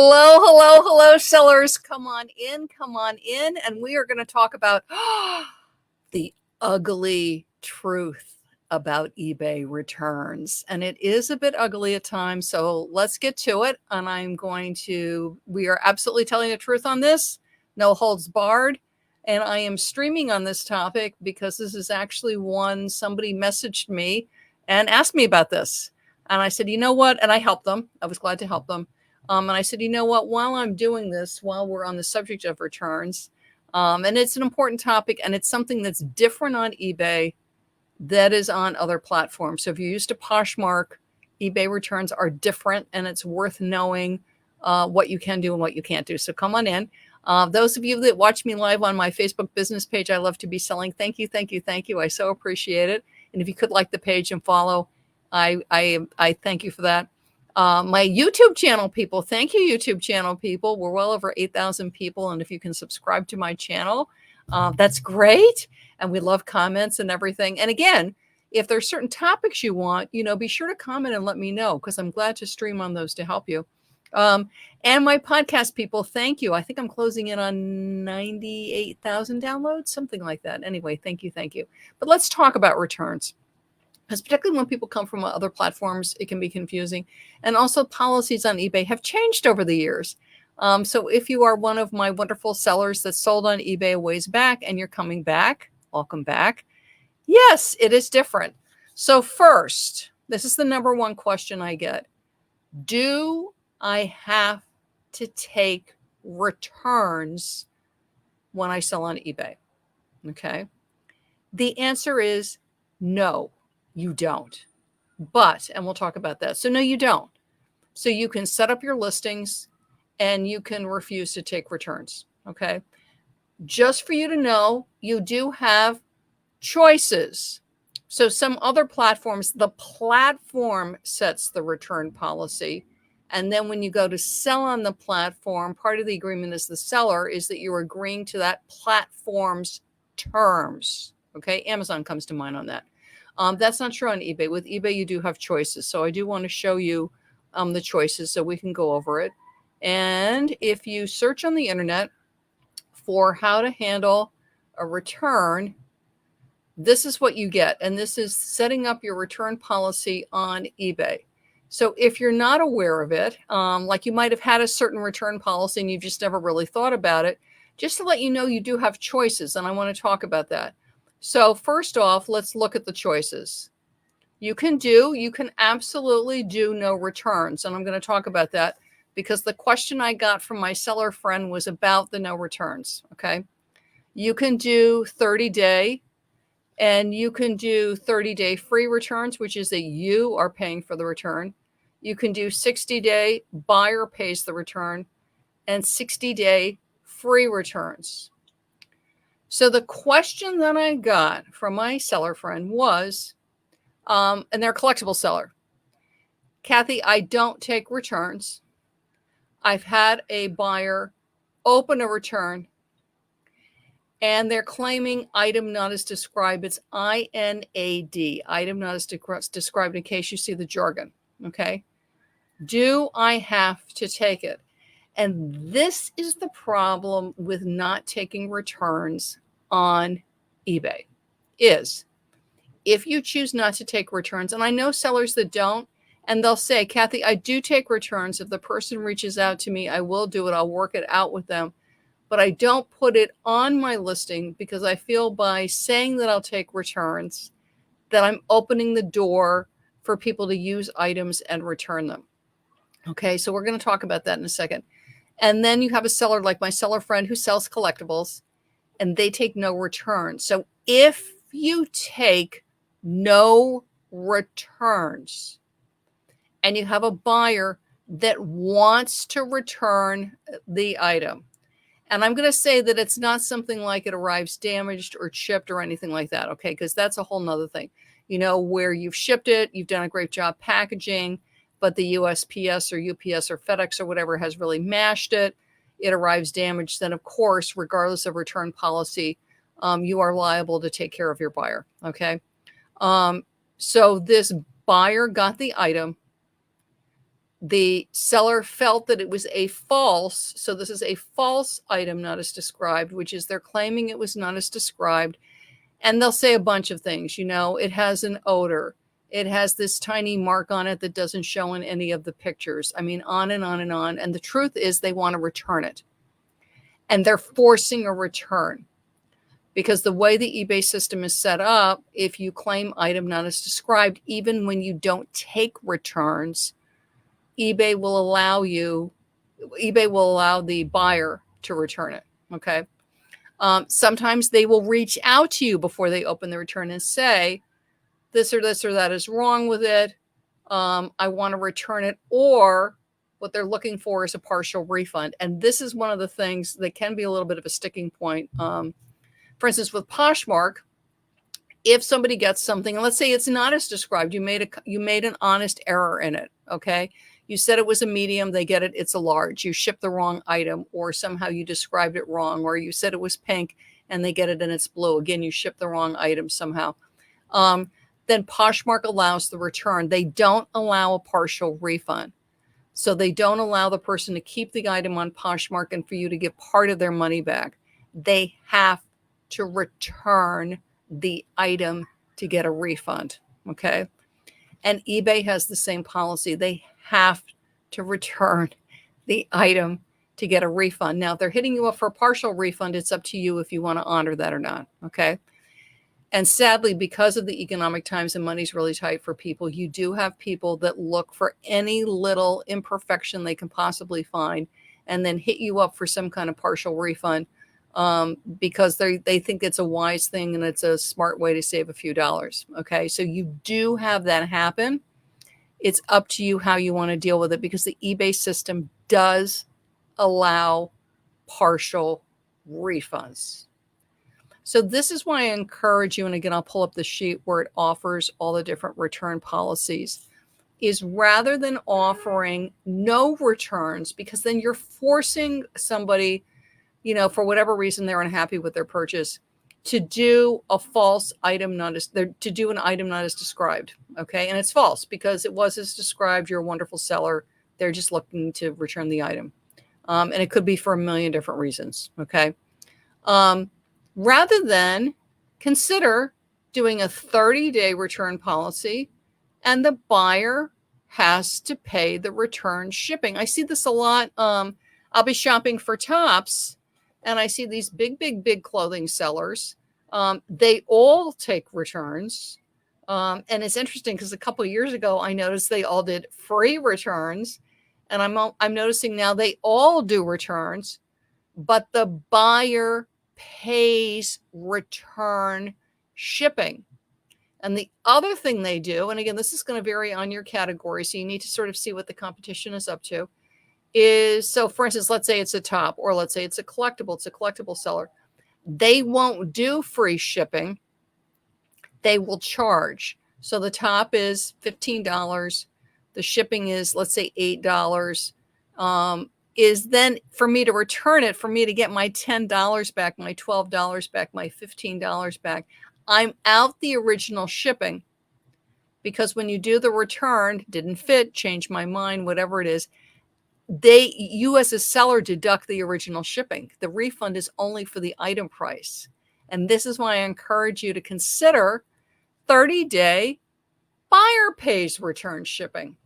Hello, hello, hello, sellers. Come on in, come on in. And we are going to talk about the ugly truth about eBay returns. And it is a bit ugly at times. So let's get to it. And we are absolutely telling the truth on this, no holds barred. And I am streaming on this topic because this is actually one somebody messaged me and asked me about this. And I said, you know what? And I helped them. I was glad to help them. And I said, you know what, while I'm doing this, while we're on the subject of returns, and it's an important topic and it's something that's different on eBay that is on other platforms. So if you used a Poshmark, eBay returns are different and it's worth knowing what you can do and what you can't do. So come on in. Those of you that watch me live on my Facebook business page, I love to be selling. Thank you, thank you, thank you. I so appreciate it. And if you could like the page and follow, I thank you for that. My YouTube channel people, thank you, YouTube channel people. We're well over 8,000 people. And if you can subscribe to my channel, that's great. And we love comments and everything. And again, if there's certain topics you want, be sure to comment and let me know because I'm glad to stream on those to help you. And my podcast people, thank you. I think I'm closing in on 98,000 downloads, something like that. Anyway, thank you, thank you. But let's talk about returns. Because particularly when people come from other platforms, it can be confusing. And also policies on eBay have changed over the years. So if you are one of my wonderful sellers that sold on eBay a ways back and you're coming back, welcome back. Yes, it is different. So first, this is the number one question I get. Do I have to take returns when I sell on eBay? Okay. The answer is no. You don't. But, and we'll talk about that. So no, you don't. So you can set up your listings and you can refuse to take returns. Okay. Just for you to know, you do have choices. So some other platforms, the platform sets the return policy. And then when you go to sell on the platform, part of the agreement as the seller is that you're agreeing to that platform's terms. Okay. Amazon comes to mind on that. That's not true on eBay. With eBay, you do have choices. So I do want to show you the choices so we can go over it. And if you search on the internet for how to handle a return, this is what you get. And this is setting up your return policy on eBay. So if you're not aware of it, like you might have had a certain return policy and you've just never really thought about it, just to let you know, you do have choices. And I want to talk about that. So first off, let's look at the choices. You can absolutely do no returns. And I'm going to talk about that because the question I got from my seller friend was about the no returns. Okay. You can do 30-day and you can do 30-day free returns, which is that you are paying for the return. You can do 60-day, buyer pays the return, and 60-day free returns. So the question that I got from my seller friend was, and they're a collectible seller. Kathy, I don't take returns. I've had a buyer open a return and they're claiming item not as described. It's INAD, item not as described, in case you see the jargon. Okay. Do I have to take it? And this is the problem with not taking returns on eBay is if you choose not to take returns, and I know sellers that don't, and they'll say, Kathy, I do take returns. If the person reaches out to me, I will do it. I'll work it out with them. But I don't put it on my listing because I feel by saying that I'll take returns, that I'm opening the door for people to use items and return them. Okay, so we're going to talk about that in a second. And then you have a seller like my seller friend who sells collectibles and they take no returns. So if you take no returns and you have a buyer that wants to return the item, and I'm going to say that it's not something like it arrives damaged or chipped or anything like that. Okay, because that's a whole nother thing. Where you've shipped it, you've done a great job packaging, but the USPS or UPS or FedEx or whatever has really mashed it. It arrives damaged. Then, of course, regardless of return policy, you are liable to take care of your buyer. Okay. So this buyer got the item. The seller felt that it was a false, so this is a false item not as described, which is they're claiming it was not as described. And they'll say a bunch of things, it has an odor. It has this tiny mark on it that doesn't show in any of the pictures. I mean, on and on and on. And the truth is they want to return it. And they're forcing a return. Because the way the eBay system is set up, if you claim item not as described, even when you don't take returns, eBay will allow the buyer to return it. Okay. Sometimes they will reach out to you before they open the return and say, this or that is wrong with it. I want to return it. Or what they're looking for is a partial refund. And this is one of the things that can be a little bit of a sticking point. For instance, with Poshmark, if somebody gets something, and let's say it's not as described, you made an honest error in it. Okay. You said it was a medium, they get it, it's a large. You shipped the wrong item, or somehow you described it wrong, or you said it was pink and they get it and it's blue. Again, you shipped the wrong item somehow. Then Poshmark allows the return. They don't allow a partial refund. So they don't allow the person to keep the item on Poshmark and for you to get part of their money back. They have to return the item to get a refund. Okay. And eBay has the same policy. They have to return the item to get a refund. Now, if they're hitting you up for a partial refund, it's up to you if you want to honor that or not. Okay. And sadly, because of the economic times and money's really tight for people, you do have people that look for any little imperfection they can possibly find and then hit you up for some kind of partial refund. Because they think it's a wise thing and it's a smart way to save a few dollars. Okay. So you do have that happen. It's up to you how you want to deal with it, because the eBay system does allow partial refunds. So this is why I encourage you, and again, I'll pull up the sheet where it offers all the different return policies, is rather than offering no returns, because then you're forcing somebody, for whatever reason they're unhappy with their purchase, to do a false item to do an item not as described. Okay. And it's false because it was as described. You're a wonderful seller. They're just looking to return the item. And it could be for a million different reasons. Okay. Rather than consider doing a 30-day return policy, and the buyer has to pay the return shipping. I see this a lot. I'll be shopping for tops, and I see these big clothing sellers. They all take returns. And it's interesting because a couple of years ago, I noticed they all did free returns. And I'm noticing now they all do returns, but the buyer pays return shipping. And the other thing they do, and again, this is going to vary on your category, so you need to sort of see what the competition is up to, is, so for instance, let's say it's a top, or let's say it's a collectible seller. They won't do free shipping. They will charge. So the top is $15. The shipping is, let's say, $8. Is then for me to return it, for me to get my $10 back, my $12 back, my $15 back, I'm out the original shipping. Because when you do the return, didn't fit, change my mind, whatever it is, you as a seller deduct the original shipping. The refund is only for the item price. And this is why I encourage you to consider 30-day buyer pays return shipping.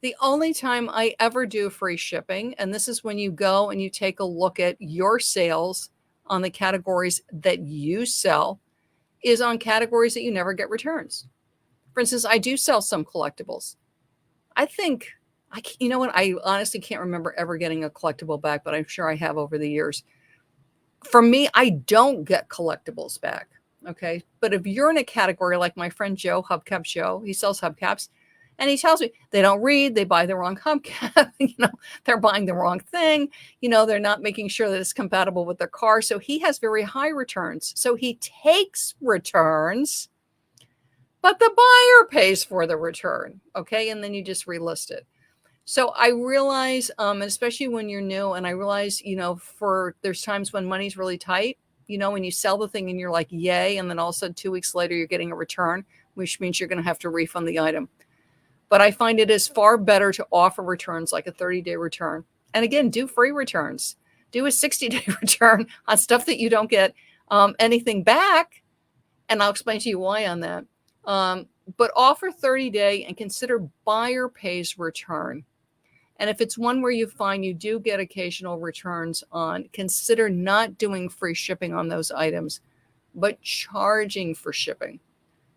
The only time I ever do free shipping, and this is when you go and you take a look at your sales on the categories that you sell, is on categories that you never get returns. For instance, I do sell some collectibles. You know what? I honestly can't remember ever getting a collectible back, but I'm sure I have over the years. For me, I don't get collectibles back. Okay. But if you're in a category like my friend Joe, Hubcap Joe, he sells hubcaps, and he tells me they don't read, they buy the wrong hubcap, they're buying the wrong thing, they're not making sure that it's compatible with their car. So he has very high returns. So he takes returns, but the buyer pays for the return. Okay. And then you just relist it. So I realize, especially when you're new, and I realize, there's times when money's really tight, when you sell the thing and you're like, yay. And then all of a sudden 2 weeks later, you're getting a return, which means you're going to have to refund the item. But I find it is far better to offer returns like a 30-day return. And again, do free returns. Do a 60-day return on stuff that you don't get anything back. And I'll explain to you why on that. But offer 30-day and consider buyer pays return. And if it's one where you find you do get occasional returns on, consider not doing free shipping on those items, but charging for shipping.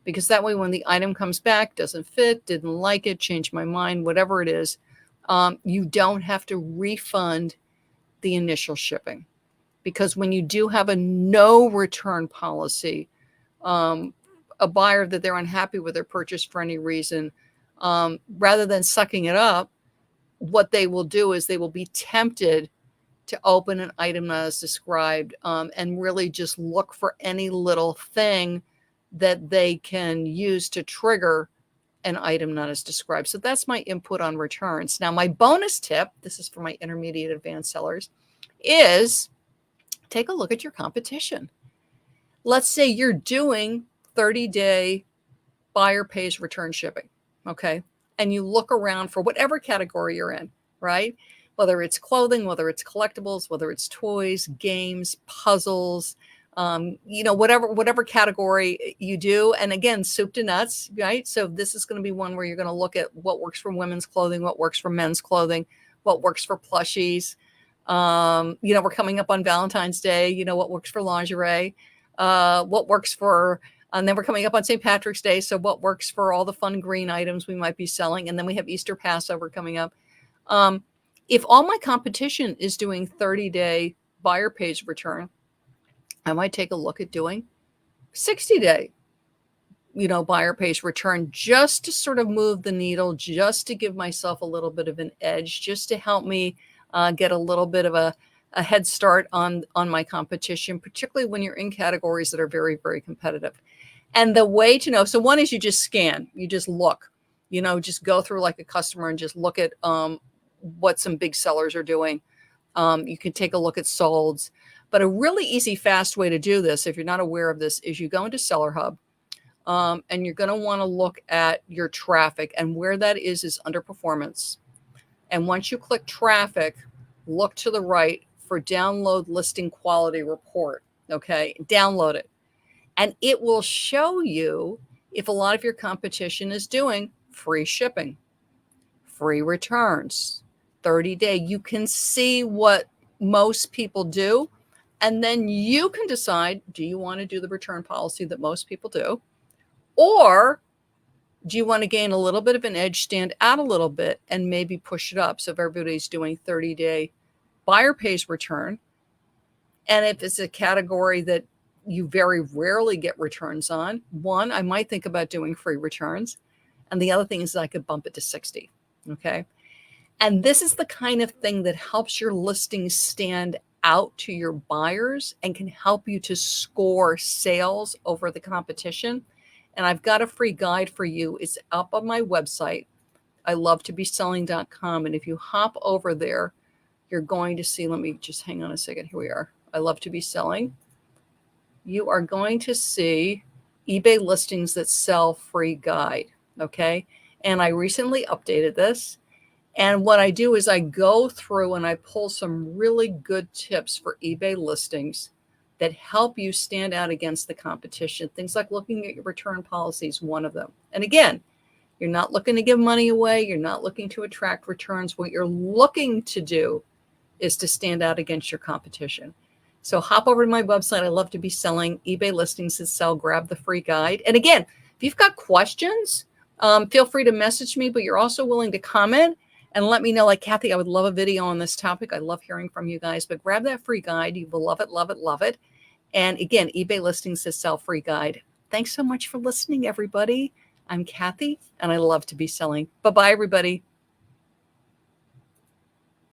Because that way, when the item comes back, doesn't fit, didn't like it, changed my mind, whatever it is, you don't have to refund the initial shipping. Because when you do have a no return policy, a buyer that they're unhappy with their purchase for any reason, rather than sucking it up, what they will do is they will be tempted to open an item not as described, and really just look for any little thing that they can use to trigger an item not as described. So that's my input on returns. Now, my bonus tip, this is for my intermediate advanced sellers, is take a look at your competition. Let's say you're doing 30-day buyer pays return shipping, okay? And you look around for whatever category you're in, right? Whether it's clothing, whether it's collectibles, whether it's toys, games, puzzles, whatever category you do. And again, soup to nuts, right? So this is going to be one where you're going to look at what works for women's clothing, what works for men's clothing, what works for plushies. We're coming up on Valentine's Day, what works for lingerie, what works for, and then we're coming up on St. Patrick's Day. So what works for all the fun green items we might be selling. And then we have Easter Passover coming up. If all my competition is doing 30-day buyer pays return, I might take a look at doing 60-day, buyer pays return, just to sort of move the needle, just to give myself a little bit of an edge, just to help me get a little bit of a head start on my competition, particularly when you're in categories that are very, very competitive. And the way to know, so one is you just scan, you just look, just go through like a customer and just look at what some big sellers are doing. You can take a look at solds. But a really easy, fast way to do this, if you're not aware of this, is you go into Seller Hub, and you're going to want to look at your traffic, and where that is under performance. And once you click traffic, look to the right for download listing quality report. Okay, download it. And it will show you if a lot of your competition is doing free shipping, free returns, 30-day. You can see what most people do. And then you can decide, do you want to do the return policy that most people do? Or do you want to gain a little bit of an edge, stand out a little bit, and maybe push it up? So if everybody's doing 30-day buyer pays return, and if it's a category that you very rarely get returns on, one, I might think about doing free returns. And the other thing is I could bump it to 60, okay? And this is the kind of thing that helps your listing stand out to your buyers and can help you to score sales over the competition. And I've got a free guide for you. It's up on my website, ilovetobeselling.com. And if you hop over there, you're going to see, let me just hang on a second. Here we are. I love to be selling. You are going to see eBay listings that sell free guide. Okay. And I recently updated this. And what I do is I go through and I pull some really good tips for eBay listings that help you stand out against the competition. Things like looking at your return policies, one of them. And again, you're not looking to give money away. You're not looking to attract returns. What you're looking to do is to stand out against your competition. So hop over to my website. I love to be selling eBay listings that sell. Grab the free guide. And again, if you've got questions, feel free to message me, but you're also willing to comment and let me know, like, Kathy, I would love a video on this topic. I love hearing from you guys, but grab that free guide. You will love it, love it, love it. And again, eBay listings that sell free guide. Thanks so much for listening, everybody. I'm Kathy, and I love to be selling. Bye-bye, everybody.